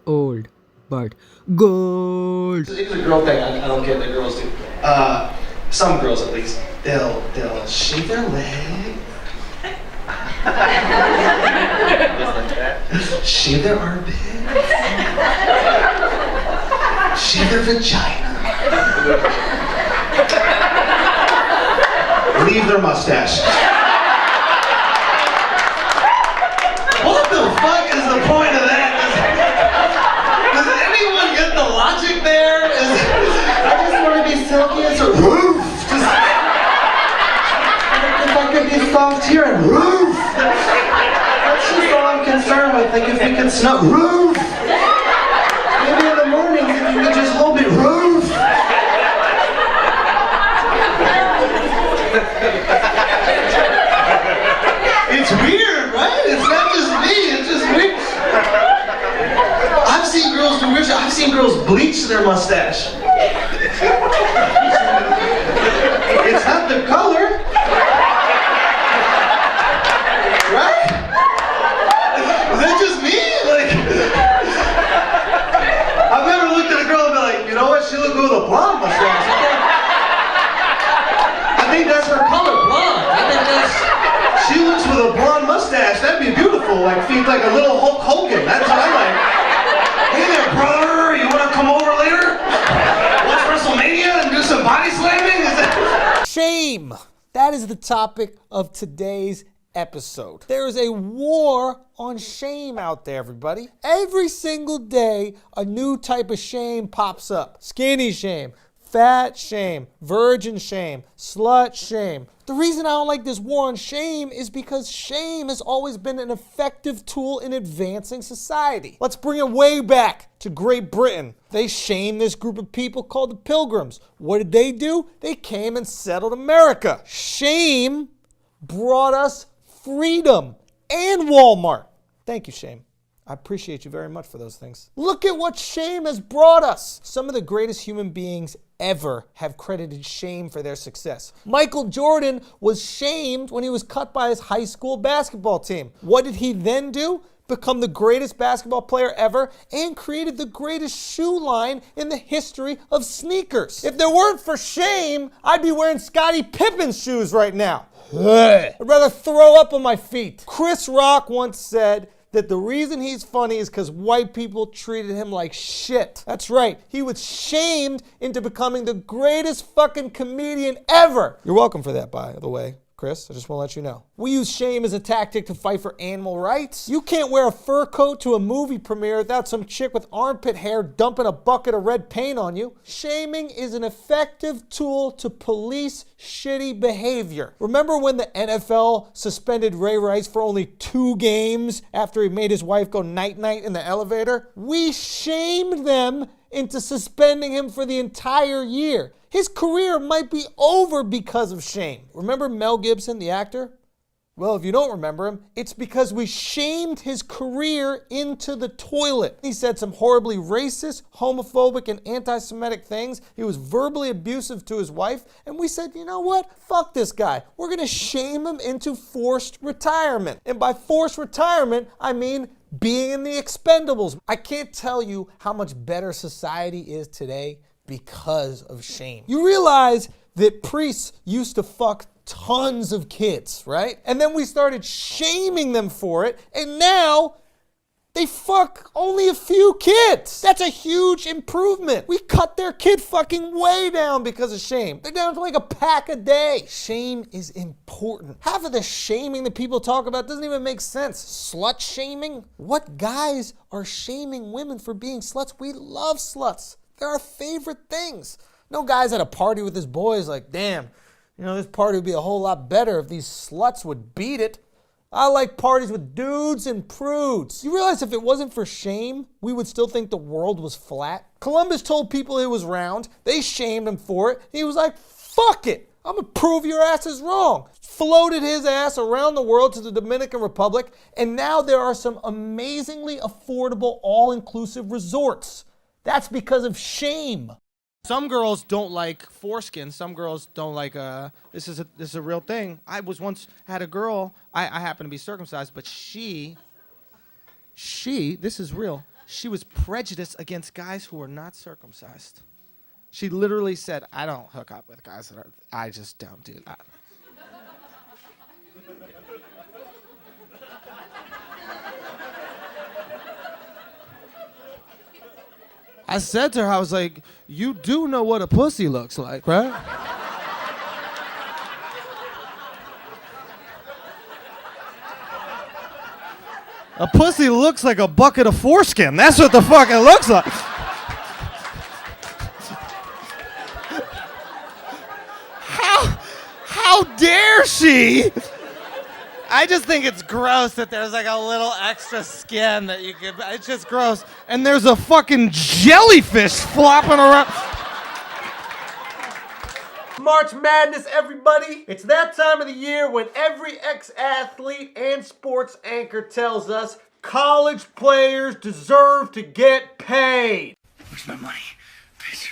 old, but gold. It's a girl thing. I don't get that girls do. Some girls at least. They'll shave their leg. Just like that. Shave their armpit. Shave their vagina. Leave their mustache. What the fuck is the point of that? Does anyone get the logic there? I just want to be silky as a roof. If I could be soft here and roof. That's just all I'm concerned with. Like if we could snug roof. Maybe in the mornings if you could just hold me roof. It's weird, right? It's not just me, it's just weird. I've seen girls do weird shit. I've seen girls bleach their mustache. It's not the color. Right? Is that just me? Like, I've never looked at a girl and been like, you know what, she look good with a blonde mustache. I think that's her color, blonde. I think she looks with a blonde mustache. That'd be beautiful. Like a little Hulk Hogan. That's what I like. Hey there, brother. You want to come over later? Watch WrestleMania and do some body slamming? Shame. That is the topic of today's episode. There is a war on shame out there, everybody. Every single day, a new type of shame pops up. Skinny shame, fat shame, virgin shame, slut shame. The reason I don't like this war on shame is because shame has always been an effective tool in advancing society. Let's bring it way back to Great Britain. They shamed this group of people called the Pilgrims. What did they do? They came and settled America. Shame brought us freedom and Walmart. Thank you, shame. I appreciate you very much for those things. Look at what shame has brought us. Some of the greatest human beings ever have credited shame for their success. Michael Jordan was shamed when he was cut by his high school basketball team. What did he then do? Become the greatest basketball player ever and created the greatest shoe line in the history of sneakers. If there weren't for shame, I'd be wearing Scottie Pippen's shoes right now. I'd rather throw up on my feet. Chris Rock once said that the reason he's funny is because white people treated him like shit. That's right. He was shamed into becoming the greatest fucking comedian ever. You're welcome for that, by the way, Chris. I just want to let you know. We use shame as a tactic to fight for animal rights. You can't wear a fur coat to a movie premiere without some chick with armpit hair dumping a bucket of red paint on you. Shaming is an effective tool to police shitty behavior. Remember when the NFL suspended Ray Rice for only 2 games after he made his wife go night-night in the elevator? We shamed them into suspending him for the entire year. His career might be over because of shame. Remember Mel Gibson, the actor? Well, if you don't remember him, it's because we shamed his career into the toilet. He said some horribly racist, homophobic, and anti-Semitic things. He was verbally abusive to his wife. And we said, you know what? Fuck this guy. We're going to shame him into forced retirement. And by forced retirement, I mean being in the Expendables. I can't tell you how much better society is today because of shame. You realize that priests used to fuck tons of kids, right? And then we started shaming them for it, and now they fuck only a few kids. That's a huge improvement. We cut their kid fucking way down because of shame. They're down to like a pack a day. Shame is important. Half of the shaming that people talk about doesn't even make sense. Slut shaming? What guys are shaming women for being sluts? We love sluts. They're our favorite things. No guy's at a party with his boys like, damn, you know, this party would be a whole lot better if these sluts would beat it. I like parties with dudes and prudes. You realize if it wasn't for shame, we would still think the world was flat? Columbus told people it was round. They shamed him for it. He was like, fuck it. I'm gonna prove your ass is wrong. Floated his ass around the world to the Dominican Republic, and now there are some amazingly affordable, all-inclusive resorts. That's because of shame. Some girls don't like foreskin. Some girls don't like, this is a real thing. I was once had a girl, I happen to be circumcised, but she, this is real. she was prejudiced against guys who were not circumcised. She literally said, I don't hook up with guys that are, I just don't do that. I said to her, I was like, you do know what a pussy looks like, right? A pussy looks like a bucket of foreskin. That's what the fuck it looks like. How dare she? I just think it's gross that there's like a little extra skin that you could, it's just gross. And there's a fucking jellyfish flopping around. March Madness, everybody. It's that time of the year when every ex-athlete and sports anchor tells us college players deserve to get paid. Where's my money? Bitch,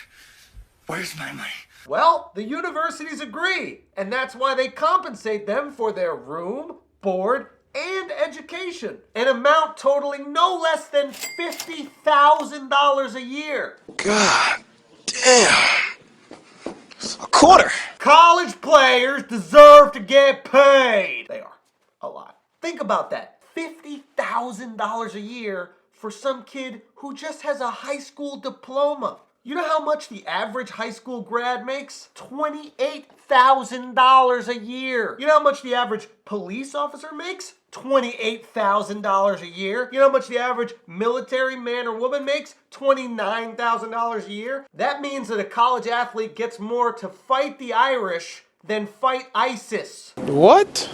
where's my money? Well, the universities agree, and that's why they compensate them for their room, board, and education, an amount totaling no less than $50,000 a year. God damn. A quarter. College players deserve to get paid. They are. A lot. Think about that. $50,000 a year for some kid who just has a high school diploma. You know how much the average high school grad makes? $28,000 a year. You know how much the average police officer makes? $28,000 a year. You know how much the average military man or woman makes? $29,000 a year. That means that a college athlete gets more to fight the Irish than fight ISIS. What?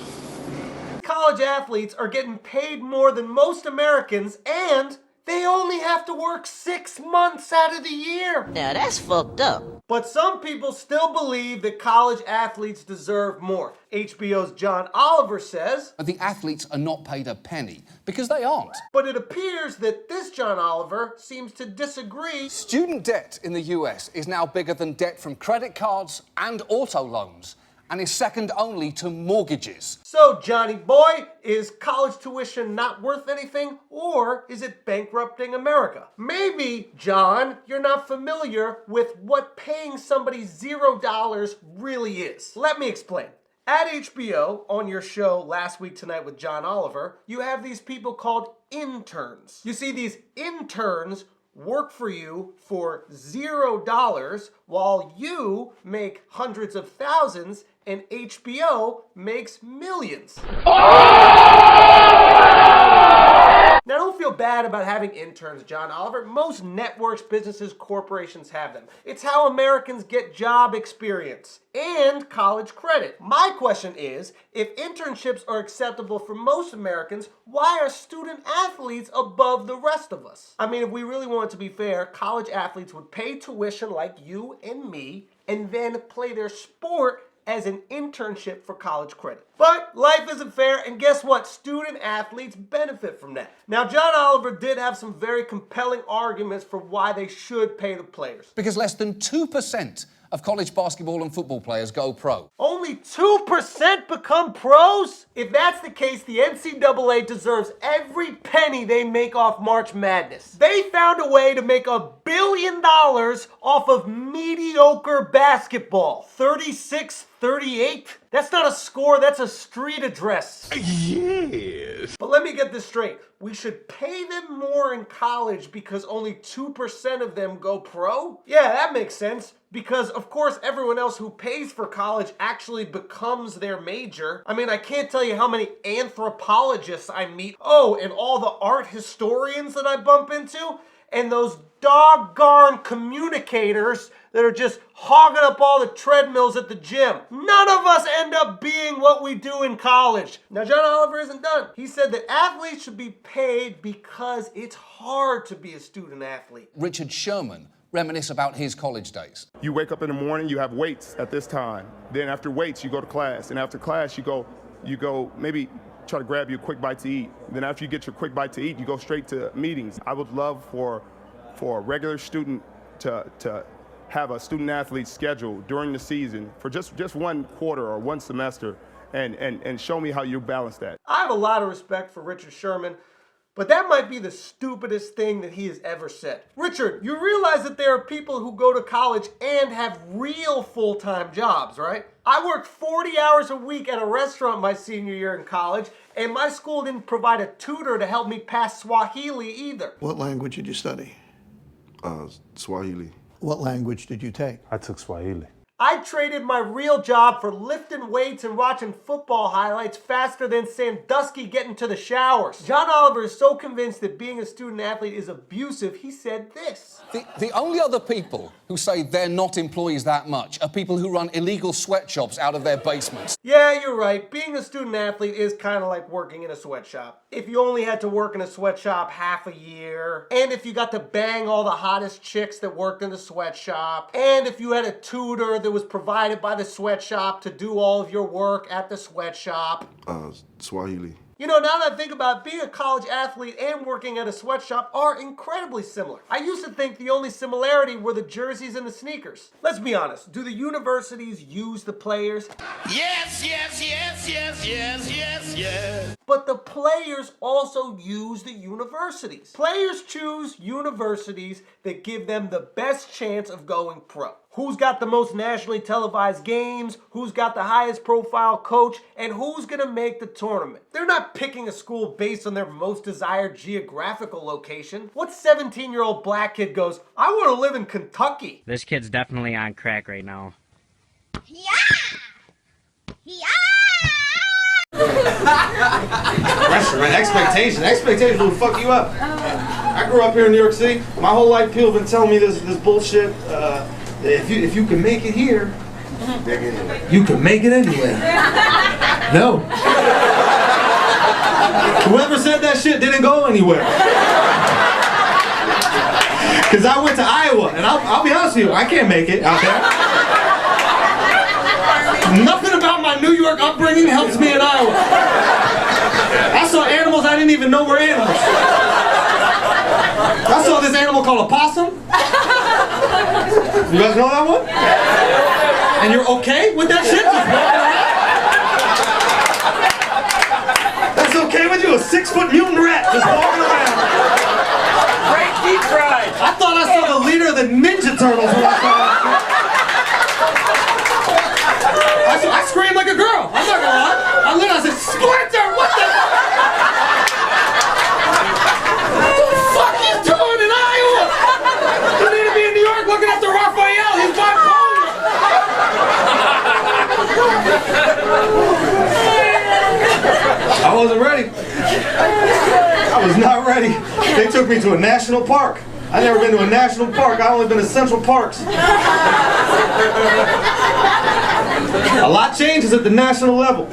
College athletes are getting paid more than most Americans, and they only have to work 6 months out of the year. Now that's fucked up. But some people still believe that college athletes deserve more. HBO's John Oliver says, But the athletes are not paid a penny, because they aren't. but it appears that this John Oliver seems to disagree. Student debt in the US is now bigger than debt from credit cards and auto loans, and is second only to mortgages. So, Johnny boy, is college tuition not worth anything, or is it bankrupting America? Maybe, John, you're not familiar with what paying somebody $0 really is. Let me explain. At HBO, on your show Last Week Tonight with John Oliver, you have these people called interns. You see, these interns work for you for $0 while you make hundreds of thousands and HBO makes millions. Now, don't feel bad about having interns, John Oliver. Most networks, businesses, corporations have them. It's how Americans get job experience and college credit. My question is, if internships are acceptable for most Americans, why are student athletes above the rest of us? I mean, if we really want to be fair, college athletes would pay tuition like you and me and then play their sport as an internship for college credit. But life isn't fair, and guess what? Student athletes benefit from that. Now, John Oliver did have some very compelling arguments for why they should pay the players. Because less than 2% of college basketball and football players go pro. Only 2% become pros? If that's the case, the NCAA deserves every penny they make off March Madness. They found a way to make $1 billion off of mediocre basketball. 36-38? That's not a score, that's a street address. Yes. But let me get this straight. We should pay them more in college because only 2% of them go pro? Yeah, that makes sense. Because, of course, everyone else who pays for college actually becomes their major. I mean, I can't tell you how many anthropologists I meet. Oh, and all the art historians that I bump into. And those doggone communicators that are just hogging up all the treadmills at the gym. None of us end up being what we do in college. Now, John Oliver isn't done. He said that athletes should be paid because it's hard to be a student athlete. Richard Sherman reminisce about his college days. You wake up in the morning, you have weights at this time. Then after weights, you go to class. And after class, you go maybe try to grab you a quick bite to eat. Then after you get your quick bite to eat, you go straight to meetings. I would love for a regular student to have a student athlete schedule during the season for just one quarter or one semester and show me how you balance that. I have a lot of respect for Richard Sherman, But that might be the stupidest thing that he has ever said. Richard, you realize that there are people who go to college and have real full-time jobs, right? I worked 40 hours a week at a restaurant my senior year in college, and my school didn't provide a tutor to help me pass Swahili either. What language did you study? Swahili. What language did you take? I took Swahili. I traded my real job for lifting weights and watching football highlights faster than Sandusky getting to the showers. John Oliver is so convinced that being a student athlete is abusive, he said this. The only other people who say they're not employees that much are people who run illegal sweatshops out of their basements. Yeah, you're right. Being a student athlete is kind of like working in a sweatshop. If you only had to work in a sweatshop half a year, and if you got to bang all the hottest chicks that worked in the sweatshop, and if you had a tutor that was provided by the sweatshop to do all of your work at the sweatshop. Swahili. You know, now that I think about it, being a college athlete and working at a sweatshop are incredibly similar. I used to think the only similarity were the jerseys and the sneakers. Let's be honest, do the universities use the players? Yes. But the players also use the universities. Players choose universities that give them the best chance of going pro. Who's got the most nationally televised games, who's got the highest profile coach, and who's gonna make the tournament. They're not picking a school based on their most desired geographical location. What 17-year-old black kid goes, I wanna live in Kentucky? This kid's definitely on crack right now. Pressure, man. Expectations will fuck you up. I grew up here in New York City. My whole life, people have been telling me this bullshit. If you can make it here, you can make it anywhere. No. Whoever said that shit didn't go anywhere. Because I went to Iowa, and I'll be honest with you, I can't make it out there. Nothing about my New York upbringing helps me in Iowa. I saw animals I didn't even know were animals. I saw this animal called a possum. You guys know that one? And you're okay with that shit? Just walking around? That's okay with you? A 6-foot mutant rat just walking around. Great deep fried. I thought I saw the leader of the Ninja Turtles when I saw that shit. I screamed like a girl. I'm not gonna lie. I lit. I said, Splinter, what the fuck you doing in Iowa? You need to be in New York looking after Raphael. He's bipolar. I wasn't ready. I was not ready. They took me to a national park. I've never been to a national park. I've only been to Central Parks. A lot changes at the national level.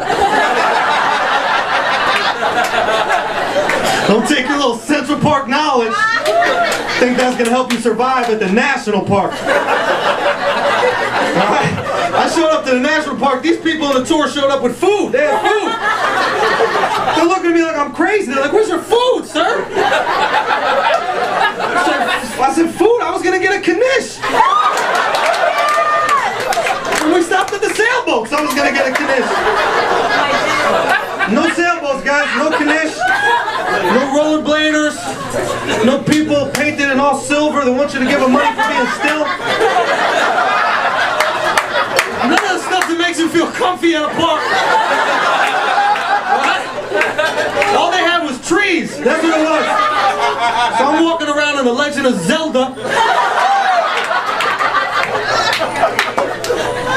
Don't take your little Central Park knowledge. Think that's gonna help you survive at the national park. Alright? I showed up to the national park. These people on the tour showed up with food. They had food. They're looking at me like I'm crazy. They're like, where's your food, sir? I said, food? I was gonna get a knish. When we stopped at the sailboats, I was gonna get a knish. No sailboats, guys. No knish. No rollerbladers. No people painted in all silver that want you to give them money for being still. None of the stuff that makes you feel comfy at a park. What? All they had was trees. That's what it was. So I'm walking around in The Legend of Zelda.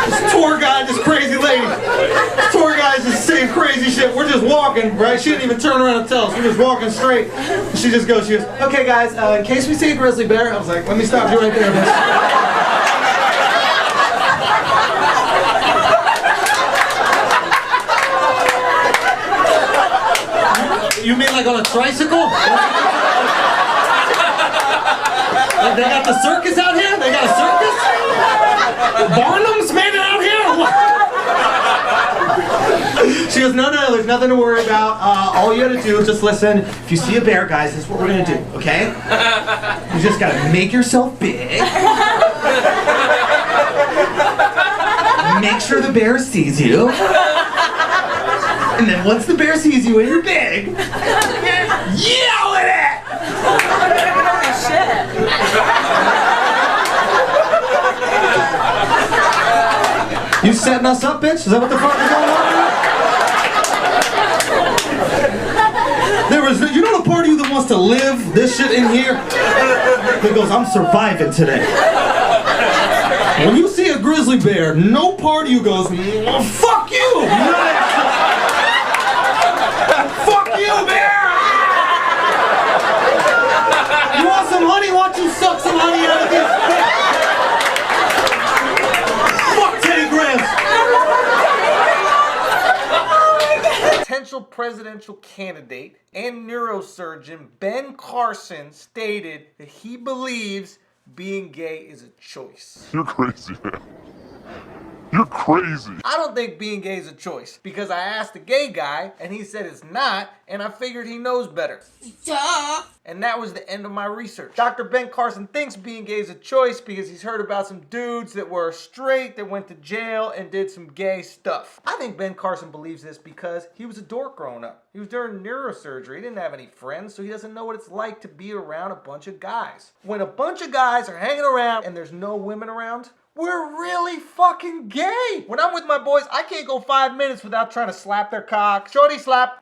This tour guide, this crazy lady. This tour guide is just saying crazy shit. We're just walking, right? She didn't even turn around and tell us. We're just walking straight. And she just goes, okay guys, in case we see a grizzly bear. I was like, let me stop you right there, miss. You mean like on a tricycle? They got the circus out here? They got a circus? Barnum's made it out here? Or what? She goes, no, there's nothing to worry about. All you gotta do is just listen. If you see a bear, guys, this is what we're gonna do, okay? You just gotta make yourself big. Make sure the bear sees you. And then once the bear sees you and you're big, yell at You setting us up, bitch? Is that what the fuck is going on? There was, you know the part of you that wants to live this shit in here? That goes, I'm surviving today. When you see a grizzly bear, no part of you goes, well, fuck you! Fuck you, bear! You want some honey? Why don't you suck some honey out of this bitch? Fuck Teddy Grahams! Potential presidential candidate and neurosurgeon Ben Carson stated that he believes being gay is a choice. You're crazy, man. You're crazy. I don't think being gay is a choice because I asked a gay guy and he said it's not, and I figured he knows better. Duh. And that was the end of my research. Dr. Ben Carson thinks being gay is a choice because he's heard about some dudes that were straight that went to jail and did some gay stuff. I think Ben Carson believes this because he was a dork growing up. He was doing neurosurgery. He didn't have any friends, so he doesn't know what it's like to be around a bunch of guys. When a bunch of guys are hanging around and there's no women around, we're really fucking gay. When I'm with my boys, I can't go 5 minutes without trying to slap their cock. Shorty slap,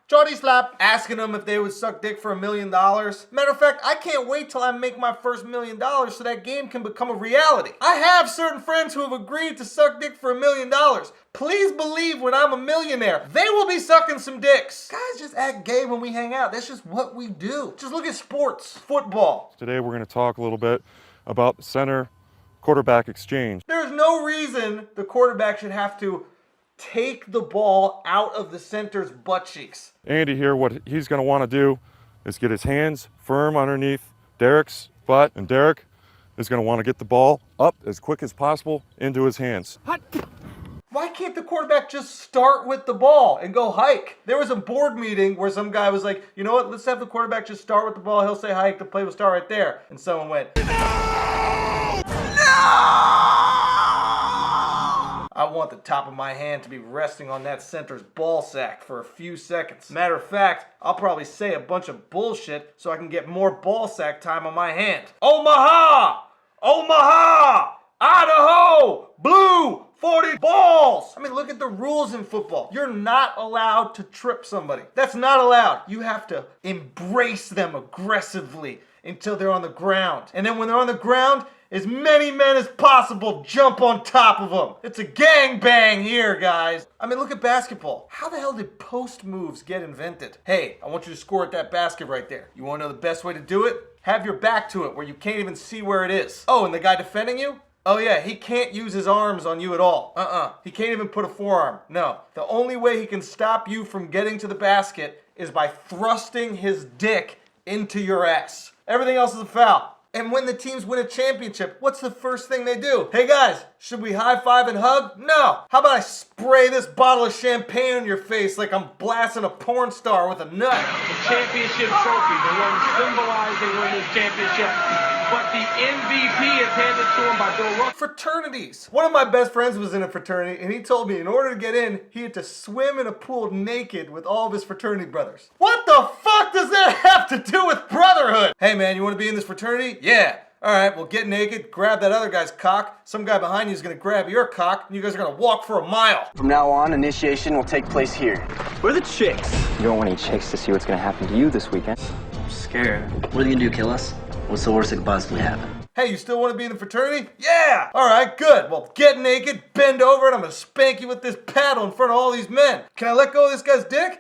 asking them if they would suck dick for $1 million. Matter of fact, I can't wait till I make my first $1 million so that game can become a reality. I have certain friends who have agreed to suck dick for $1 million. Please believe when I'm a millionaire, they will be sucking some dicks. Guys just act gay when we hang out. That's just what we do. Just look at sports, football. Today we're going to talk a little bit about the center quarterback exchange. There's no reason the quarterback should have to take the ball out of the center's butt cheeks. Andy here, what he's going to want to do is get his hands firm underneath Derek's butt, and Derek is going to want to get the ball up as quick as possible into his hands. Why can't the quarterback just start with the ball and go hike? There was a board meeting where some guy was like, you know what, let's have the quarterback just start with the ball, he'll say hike, the play will start right there. And someone went, I want the top of my hand to be resting on that center's ball sack for a few seconds. Matter of fact, I'll probably say a bunch of bullshit so I can get more ball sack time on my hand. Omaha! Omaha! Idaho! Blue! 40 balls! I mean, look at the rules in football. You're not allowed to trip somebody. That's not allowed. You have to embrace them aggressively until they're on the ground. And then when they're on the ground, as many men as possible jump on top of them. It's a gangbang here, guys. I mean, look at basketball. How the hell did post moves get invented? Hey, I want you to score at that basket right there. You want to know the best way to do it? Have your back to it where you can't even see where it is. Oh, and the guy defending you? Oh yeah, he can't use his arms on you at all. He can't even put a forearm. No. The only way he can stop you from getting to the basket is by thrusting his dick into your ass. Everything else is a foul. And when the teams win a championship, what's the first thing they do? Hey guys, should we high five and hug? No. How about I spray this bottle of champagne on your face like I'm blasting a porn star with a nut? The championship trophy, the one symbolizing win this championship. But the MVP is handed to him by Bill Russell. Fraternities. One of my best friends was in a fraternity, and he told me in order to get in, he had to swim in a pool naked with all of his fraternity brothers. What the fuck does that have to do with brotherhood? Hey man, you want to be in this fraternity? Yeah. Alright, well get naked, grab that other guy's cock, some guy behind you is going to grab your cock, and you guys are going to walk for a mile. From now on, initiation will take place here. Where are the chicks? You don't want any chicks to see what's going to happen to you this weekend. I'm scared. What are they going to do, kill us? What's the worst that could possibly happen? Hey, you still want to be in the fraternity? Yeah! Alright, good. Well, get naked, bend over, and I'm going to spank you with this paddle in front of all these men. Can I let go of this guy's dick?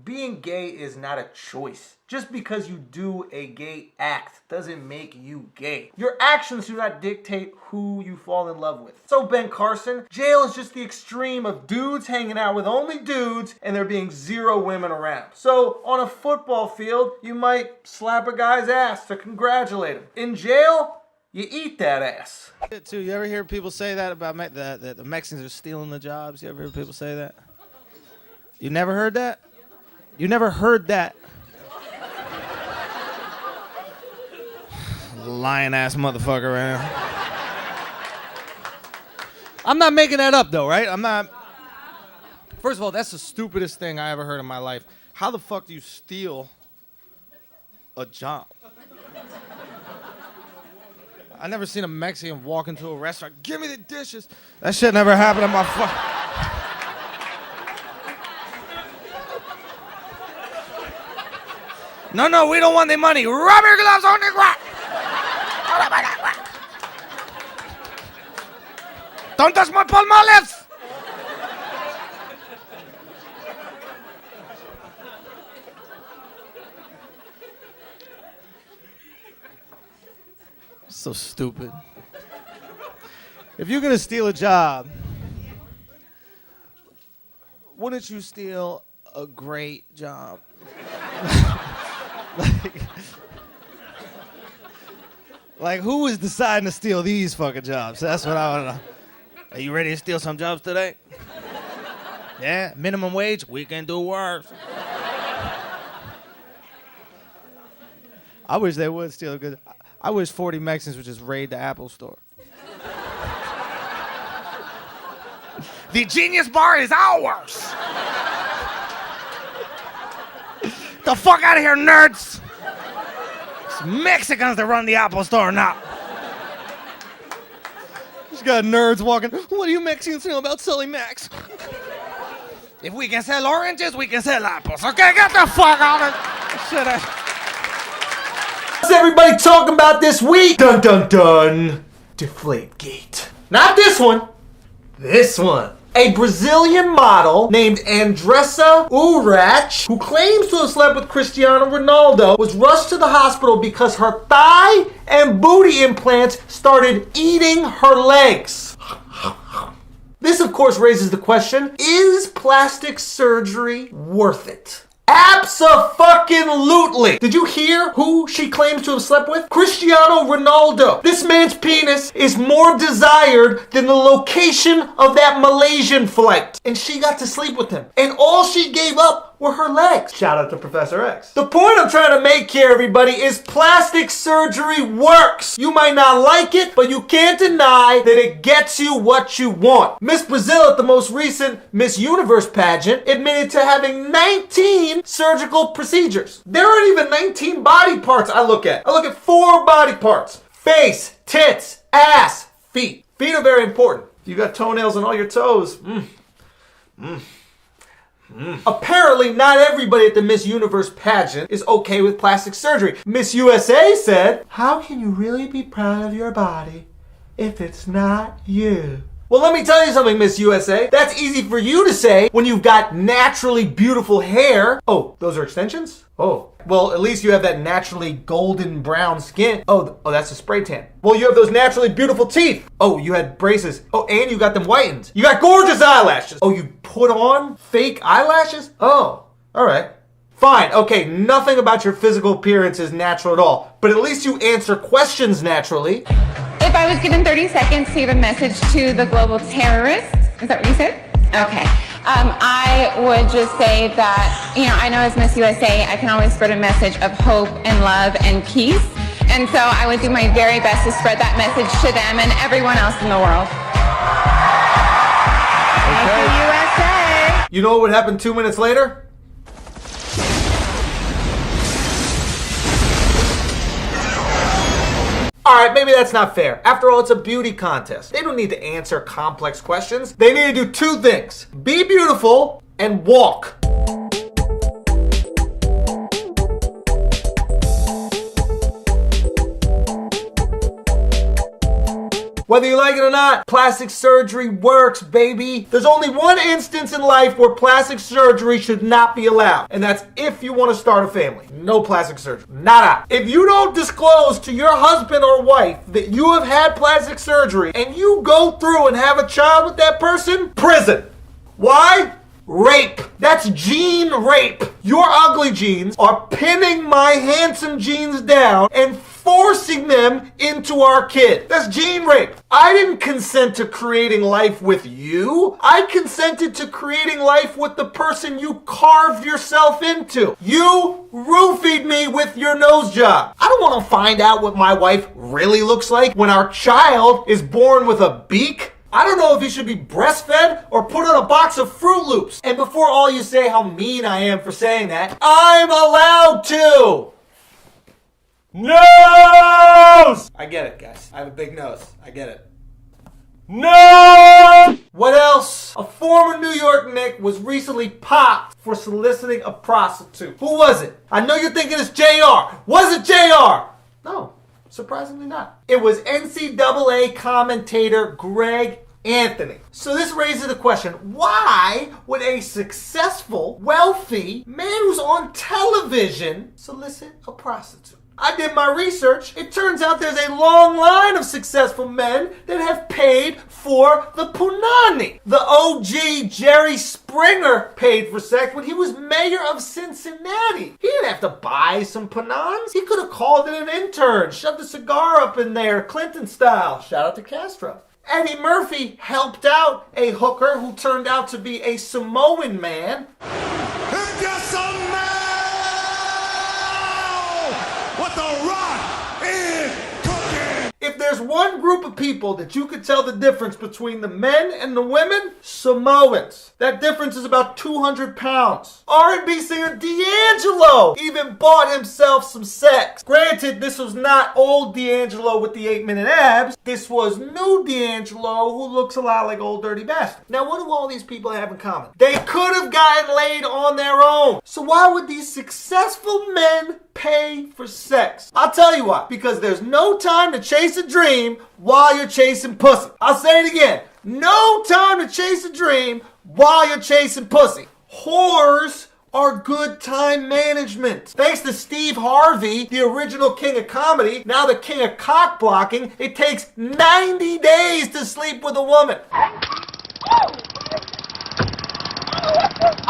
Being gay is not a choice. Just because you do a gay act doesn't make you gay. Your actions do not dictate who you fall in love with. So Ben Carson, jail is just the extreme of dudes hanging out with only dudes and there being zero women around. So on a football field, you might slap a guy's ass to congratulate him. In jail, you eat that ass. Too, you ever hear people say that about that the Mexicans are stealing the jobs? You ever hear people say that? You never heard that? You never heard that? Lying ass motherfucker right now. I'm not making that up though, right? I'm not. First of all, that's the stupidest thing I ever heard in my life. How the fuck do you steal a job? I never seen a Mexican walk into a restaurant. Give me the dishes. That shit never happened in my No, we don't want the money. Rub your gloves on the ground. Don't touch my palmolives. So stupid. If you're gonna steal a job, wouldn't you steal a great job? Like, who is deciding to steal these fucking jobs? That's what I want to know. Are you ready to steal some jobs today? Yeah, minimum wage, we can do worse. I wish they would steal a good. I wish 40 Mexicans would just raid the Apple store. The Genius Bar is ours! The fuck out of here, nerds! It's Mexicans that run the Apple store now. Just got nerds walking. What do you Mexicans know about selling Macs? If we can sell oranges, we can sell apples. Okay, get the fuck out of it. What's everybody talking about this week? Dun dun dun. Deflategate. Not this one. This one. A Brazilian model named Andressa Urach, who claims to have slept with Cristiano Ronaldo, was rushed to the hospital because her thigh and booty implants started eating her legs. This, of course, raises the question, is plastic surgery worth it? Abso-fucking-lutely. Did you hear who she claims to have slept with? Cristiano Ronaldo. This man's penis is more desired than the location of that Malaysian flight. And she got to sleep with him. And all she gave up were her legs. Shout out to Professor X. The point I'm trying to make here, everybody, is plastic surgery works. You might not like it, but you can't deny that it gets you what you want. Miss Brazil at the most recent Miss Universe pageant admitted to having 19 surgical procedures. There aren't even 19 body parts I look at. I look at 4 body parts. Face, tits, ass, feet. Feet are very important. You got toenails on all your toes. Apparently, not everybody at the Miss Universe pageant is okay with plastic surgery. Miss USA said, "How can you really be proud of your body if it's not you?" Well, let me tell you something, Miss USA. That's easy for you to say when you've got naturally beautiful hair. Oh, those are extensions? Oh, well, at least you have that naturally golden brown skin. Oh, that's a spray tan. Well, you have those naturally beautiful teeth. Oh, you had braces. Oh, and you got them whitened. You got gorgeous eyelashes. Oh, you put on fake eyelashes? Oh, all right. Fine, okay, nothing about your physical appearance is natural at all, but at least you answer questions naturally. If I was given 30 seconds to give a message to the global terrorists, is that what you said? Okay. I would just say that, I know as Miss USA, I can always spread a message of hope and love and peace. And so I would do my very best to spread that message to them and everyone else in the world. Thank you, USA. You know what would happen 2 minutes later? Alright, maybe that's not fair. After all, it's a beauty contest. They don't need to answer complex questions. They need to do 2 things. Be beautiful and walk. Whether you like it or not, plastic surgery works, baby. There's only one instance in life where plastic surgery should not be allowed, and that's if you want to start a family. No plastic surgery. Nada. If you don't disclose to your husband or wife that you have had plastic surgery and you go through and have a child with that person, prison. Why? Rape. That's gene rape. Your ugly genes are pinning my handsome genes down and forcing them into our kid. That's gene rape. I didn't consent to creating life with you. I consented to creating life with the person you carved yourself into. You roofied me with your nose job. I don't want to find out what my wife really looks like when our child is born with a beak. I don't know if he should be breastfed or put on a box of Fruit Loops. And before all you say how mean I am for saying that, I'm allowed to. Nose! I get it, guys. I have a big nose. I get it. No! What else? A former New York Knick was recently popped for soliciting a prostitute. Who was it? I know you're thinking it's JR. Was it JR? No, surprisingly not. It was NCAA commentator Greg Anthony. So this raises the question, why would a successful, wealthy man who's on television solicit a prostitute? I did my research. It turns out there's a long line of successful men that have paid for the punani. The OG Jerry Springer paid for sex when he was mayor of Cincinnati. He didn't have to buy some punans. He could have called in an intern, shoved a cigar up in there, Clinton style. Shout out to Castro. Eddie Murphy helped out a hooker who turned out to be a Samoan man. If you're some man, what the Rock is cooking. If there's one group of people that you could tell the difference between the men and the women, Samoans. That difference is about 200 pounds. R&B singer D'Angelo even bought himself some sex. Granted, this was not old D'Angelo with the 8-minute abs. This was new D'Angelo who looks a lot like Old Dirty Bastard. Now, what do all these people have in common? They could have gotten laid on their own. So why would these successful men pay for sex? I'll tell you why. Because there's no time to chase a dream while you're chasing pussy. I'll say it again. No time to chase a dream while you're chasing pussy. Whores are good time management. Thanks to Steve Harvey, the original king of comedy, now the king of cock blocking, it takes 90 days to sleep with a woman.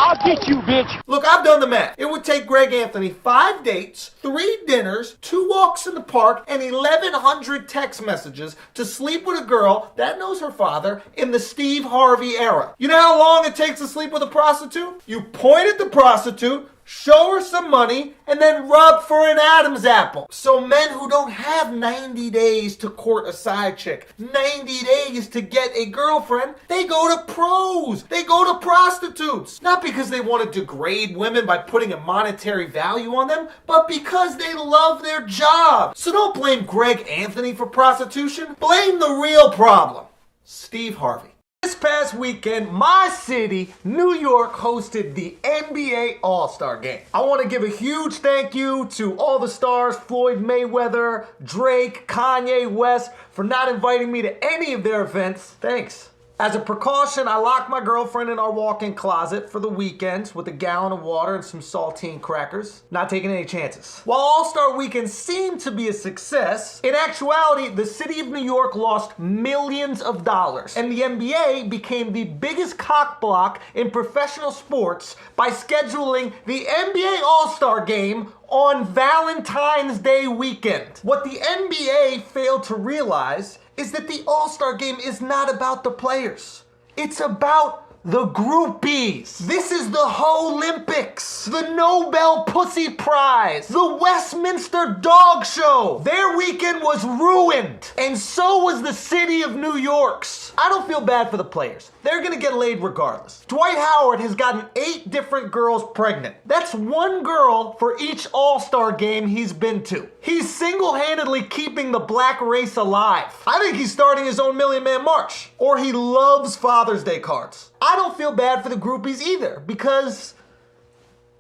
I'll get you, bitch. Look, I've done the math. It would take Greg Anthony 5 dates, 3 dinners, 2 walks in the park, and 1,100 text messages to sleep with a girl that knows her father in the Steve Harvey era. You know how long it takes to sleep with a prostitute? You point at the prostitute, show her some money, and then rub for an Adam's apple. So men who don't have 90 days to court a side chick, 90 days to get a girlfriend, they go to pros. They go to prostitutes. Not because they want to degrade women by putting a monetary value on them, but because they love their job. So don't blame Greg Anthony for prostitution. Blame the real problem. Steve Harvey. This past weekend, my city, New York, hosted the NBA All-Star Game. I want to give a huge thank you to all the stars, Floyd Mayweather, Drake, Kanye West, for not inviting me to any of their events. Thanks. As a precaution, I locked my girlfriend in our walk-in closet for the weekends with a gallon of water and some saltine crackers. Not taking any chances. While All-Star Weekend seemed to be a success, in actuality, the city of New York lost millions of dollars, and the NBA became the biggest cock block in professional sports by scheduling the NBA All-Star Game on Valentine's Day weekend. What the NBA failed to realize is that the All-Star Game is not about the players. It's about the groupies. This is the Ho-Olympics, the Nobel Pussy Prize, the Westminster Dog Show. Their weekend was ruined, and so was the city of New York's. I don't feel bad for the players. They're gonna get laid regardless. Dwight Howard has gotten 8 different girls pregnant. That's 1 girl for each All-Star game he's been to. He's single-handedly keeping the black race alive. I think he's starting his own Million Man March. Or he loves Father's Day cards. I don't feel bad for the groupies either, because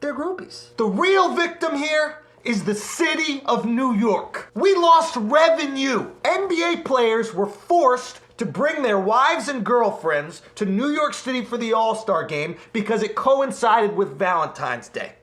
they're groupies. The real victim here is the city of New York. We lost revenue. NBA players were forced to bring their wives and girlfriends to New York City for the All-Star Game because it coincided with Valentine's Day.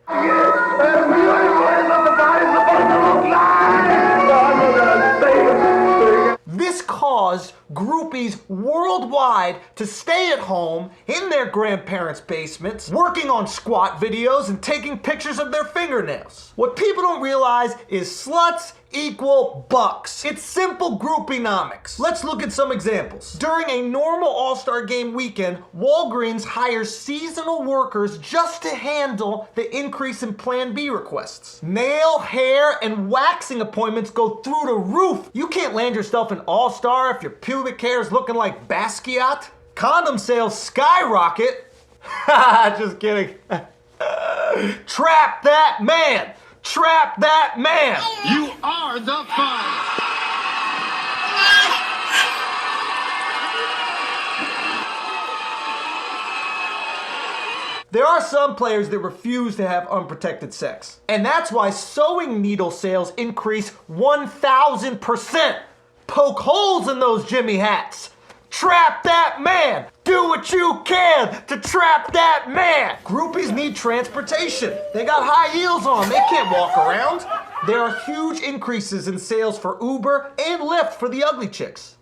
This caused groupies worldwide to stay at home in their grandparents' basements, working on squat videos and taking pictures of their fingernails. What people don't realize is sluts equal bucks. It's simple groupienomics. Let's look at some examples. During a normal All-Star Game weekend, Walgreens hires seasonal workers just to handle the increase in Plan B requests. Nail, hair, and waxing appointments go through the roof. You can't land yourself an All-Star if your pubic hair is looking like Basquiat. Condom sales skyrocket. Just kidding. Trap that man. Trap that man! You are the fun. There are some players that refuse to have unprotected sex. And that's why sewing needle sales increase 1,000%. Poke holes in those Jimmy hats. Trap that man. Do what you can to trap that man. Groupies need transportation. They got high heels on. They can't walk around. There are huge increases in sales for Uber and Lyft for the ugly chicks.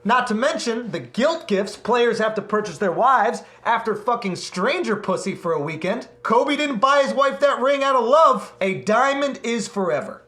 Not to mention the guilt gifts players have to purchase their wives after fucking stranger pussy for a weekend. Kobe didn't buy his wife that ring out of love. A diamond is forever.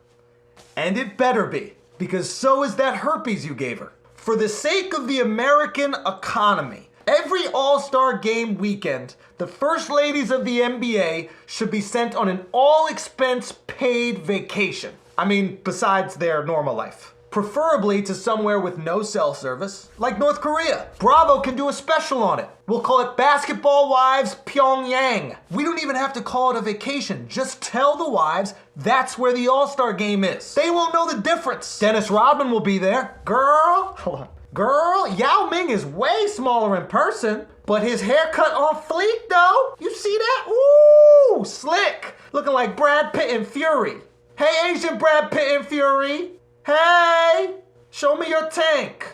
And it better be, because so is that herpes you gave her. For the sake of the American economy, every All-Star game weekend, the first ladies of the NBA should be sent on an all-expense paid vacation. I mean, besides their normal life. Preferably to somewhere with no cell service, like North Korea. Bravo can do a special on it. We'll call it Basketball Wives Pyongyang. We don't even have to call it a vacation. Just tell the wives that's where the All-Star game is. They won't know the difference. Dennis Rodman will be there. Girl, hold on. Girl, Yao Ming is way smaller in person, but his haircut on fleek though. You see that? Ooh, slick. Looking like Brad Pitt and Fury. Hey, Asian Brad Pitt and Fury. Hey, show me your tank.